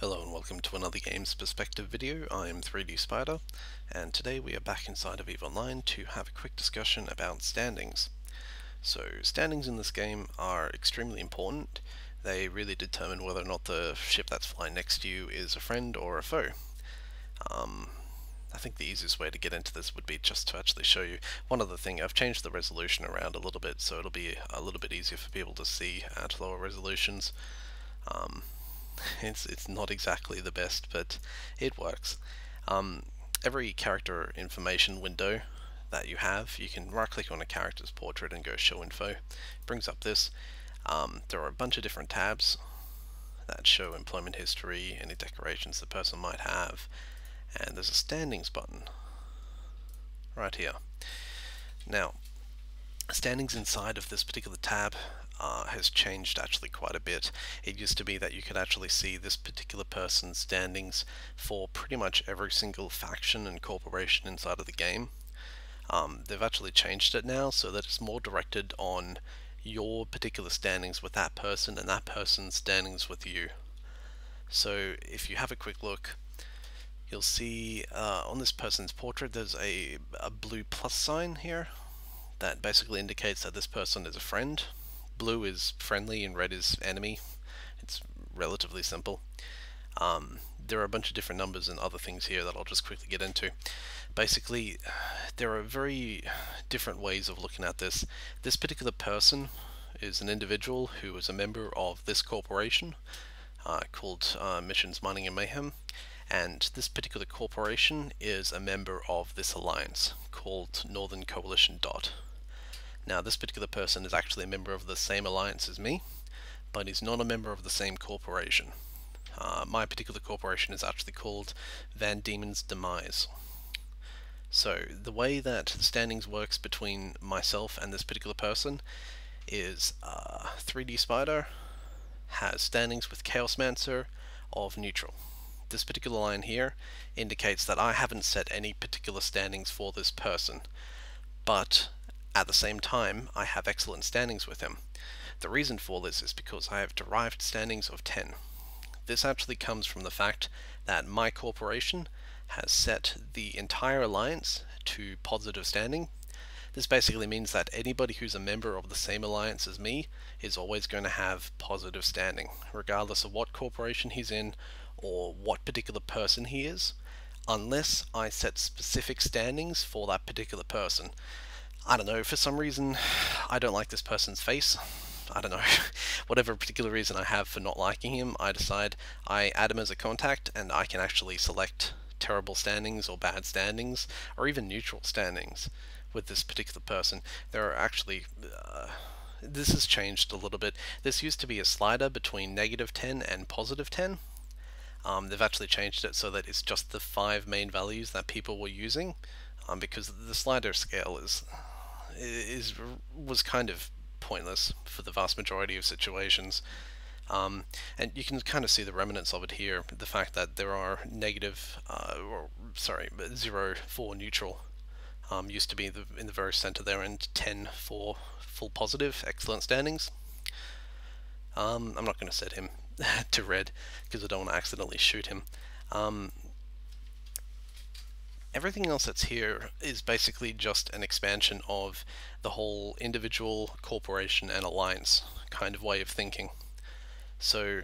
Hello and welcome to another Games Perspective video. I'm 3D Spider, and today we are back inside of EVE Online to have a quick discussion about standings. So standings in this game are extremely important. They really determine whether or not the ship that's flying next to you is a friend or a foe. I think the easiest way to get into this would be just to actually show you. One other thing, I've changed the resolution around a little bit, so it'll be a little bit easier for people to see at lower resolutions. It's not exactly the best, but it works. Every character information window that you have, you can right click on a character's portrait and go show info. It brings up this. There are a bunch of different tabs that show employment history, any decorations the person might have, and there's a standings button right here. Now, standings inside of this particular tab has changed actually quite a bit. It used to be that you could actually see this particular person's standings for pretty much every single faction and corporation inside of the game. They've actually changed it now so that it's more directed on your particular standings with that person and that person's standings with you. So if you have a quick look, you'll see on this person's portrait there's a blue plus sign here that basically indicates that this person is a friend. Blue is friendly and red is enemy. It's relatively simple. There are a bunch of different numbers and other things here that I'll just quickly get into. Basically, there are very different ways of looking at this. This particular person is an individual who is a member of this corporation called Missions Mining and Mayhem, and this particular corporation is a member of this alliance called Northern Coalition Dot. Now, this particular person is actually a member of the same alliance as me, but he's not a member of the same corporation. My particular corporation is actually called Van Diemen's Demise. So, the way that standings works between myself and this particular person is 3D Spider has standings with Chaosmancer of neutral. This particular line here indicates that I haven't set any particular standings for this person, but at the same time, I have excellent standings with him. The reason for this is because I have derived standings of 10. This actually comes from the fact that my corporation has set the entire alliance to positive standing. This basically means that anybody who's a member of the same alliance as me is always going to have positive standing, regardless of what corporation he's in or what particular person he is, unless I set specific standings for that particular person. I don't know, for some reason I don't like this person's face. I don't know, whatever particular reason I have for not liking him, I decide I add him as a contact and I can actually select terrible standings or bad standings or even neutral standings with this particular person. There are actually, this has changed a little bit. This used to be a slider between -10 and +10. They've actually changed it so that it's just the 5 main values that people were using, because the slider scale was kind of pointless for the vast majority of situations. And you can kind of see the remnants of it here, the fact that there are zero for neutral. Used to be in the very center there, and 10 for full positive, excellent standings. I'm not going to set him to red because I don't want to accidentally shoot him. Everything else that's here is basically just an expansion of the whole individual, corporation, and alliance kind of way of thinking. So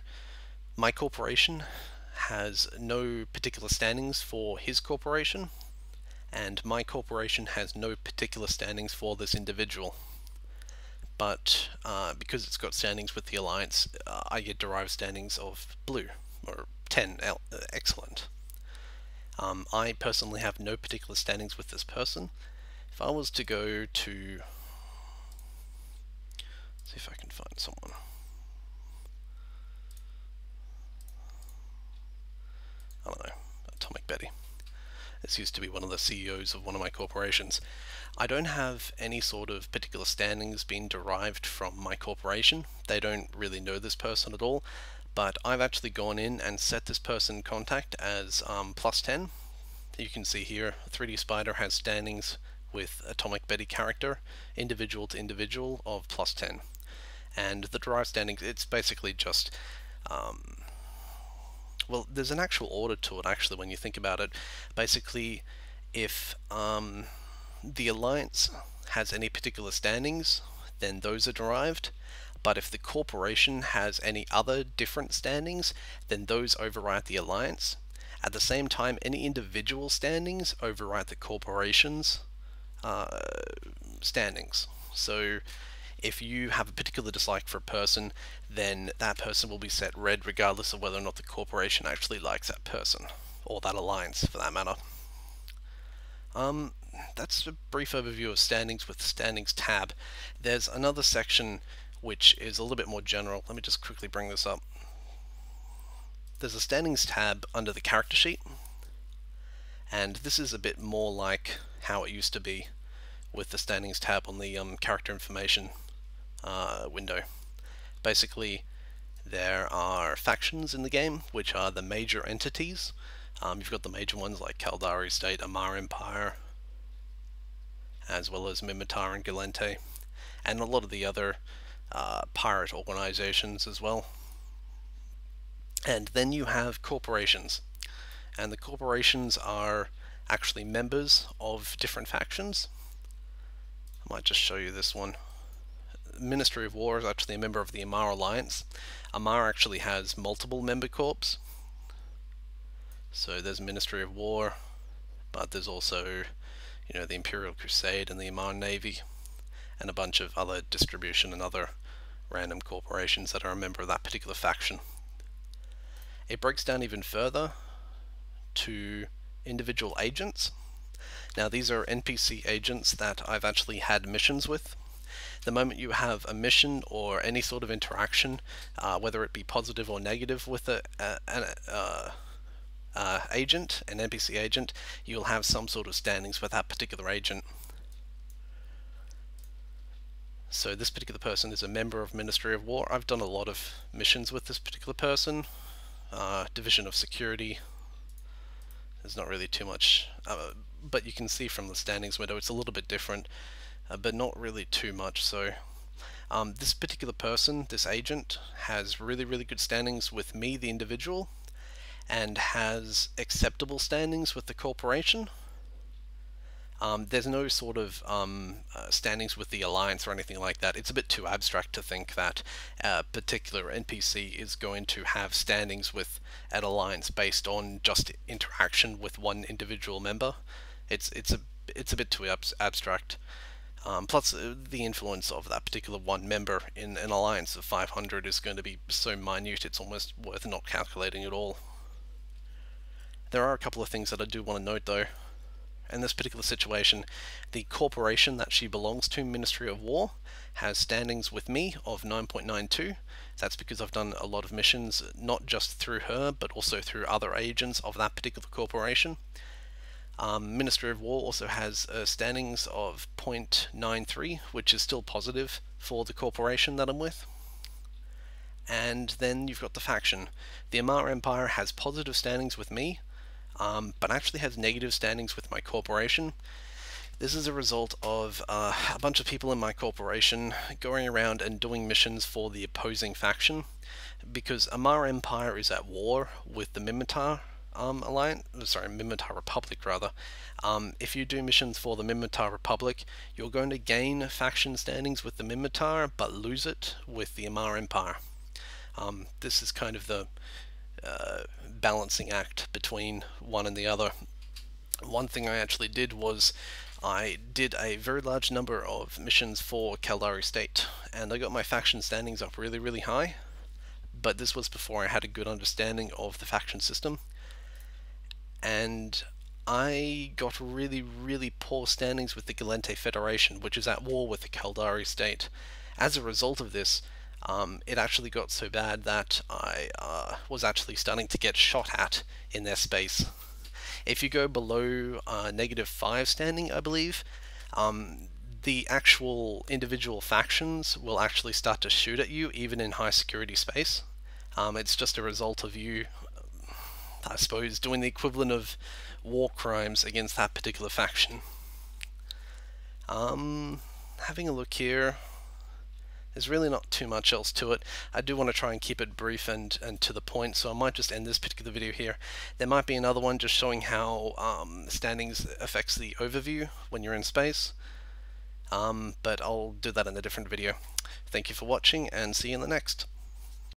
my corporation has no particular standings for his corporation, and my corporation has no particular standings for this individual. But because it's got standings with the alliance, I get derived standings of blue, or 10, excellent. I personally have no particular standings with this person. If I was to go to, see if I can find someone. I don't know, Atomic Betty. This used to be one of the CEOs of one of my corporations. I don't have any sort of particular standings being derived from my corporation. They don't really know this person at all, but I've actually gone in and set this person contact as +10. You can see here 3D Spider has standings with Atomic Betty character, individual to individual, of +10. And the derived standings, it's basically just Well, there's an actual order to it actually when you think about it. Basically, if the alliance has any particular standings, then those are derived. But if the corporation has any other different standings, then those overwrite the alliance. At the same time, any individual standings overwrite the corporation's standings. So if you have a particular dislike for a person, then that person will be set red regardless of whether or not the corporation actually likes that person, or that alliance for that matter. That's a brief overview of standings with the standings tab. There's another section which is a little bit more general. Let me just quickly bring this up. There's a standings tab under the character sheet, and this is a bit more like how it used to be with the standings tab on the character information window. Basically, there are factions in the game, which are the major entities. You've got the major ones like Caldari State, Amar Empire, as well as Mimitar and Gallente, and a lot of the other pirate organizations as well. And then you have corporations, and the corporations are actually members of different factions. I might just show you this one. Ministry of War is actually a member of the Amar Alliance. Amar actually has multiple member corps. So there's Ministry of War, but there's also, the Imperial Crusade and the Amar Navy, and a bunch of other distribution and other random corporations that are a member of that particular faction. It breaks down even further to individual agents. Now these are NPC agents that I've actually had missions with. The moment you have a mission or any sort of interaction, whether it be positive or negative with an agent, an NPC agent, you'll have some sort of standings with that particular agent. So this particular person is a member of Ministry of War. I've done a lot of missions with this particular person. Division of Security. There's not really too much, but you can see from the standings window it's a little bit different, but not really too much. So this particular person, this agent, has really good standings with me, the individual, and has acceptable standings with the corporation. There's no sort of standings with the alliance or anything like that. It's a bit too abstract to think that a particular NPC is going to have standings with an alliance based on just interaction with one individual member. It's a bit too abstract. Plus, the influence of that particular one member in an alliance of 500 is going to be so minute it's almost worth not calculating at all. There are a couple of things that I do want to note though. In this particular situation, the corporation that she belongs to, Ministry of War, has standings with me of 9.92. That's because I've done a lot of missions, not just through her, but also through other agents of that particular corporation. Ministry of War also has standings of 0.93, which is still positive for the corporation that I'm with. And then you've got the faction. The Amar Empire has positive standings with me, but actually has negative standings with my corporation. This is a result of a bunch of people in my corporation going around and doing missions for the opposing faction, because Amar Empire is at war with the Mimitar Mimitar Republic rather. If you do missions for the Mimitar Republic, you're going to gain faction standings with the Mimitar, but lose it with the Amar Empire. This is kind of the balancing act between one and the other. One thing I actually did was I did a very large number of missions for Caldari State, and I got my faction standings up really high, but this was before I had a good understanding of the faction system, and I got really poor standings with the Gallente Federation, which is at war with the Caldari State. As a result of this, it actually got so bad that I was actually starting to get shot at in their space. If you go below -5 standing, I believe, the actual individual factions will actually start to shoot at you even in high security space. It's just a result of you, I suppose, doing the equivalent of war crimes against that particular faction. Having a look here, There's really not too much else to it. I do want to try and keep it brief and to the point, so I might just end this particular video here. There might be another one just showing how standings affects the overview when you're in space, but I'll do that in a different video. Thank you for watching, and see you in the next.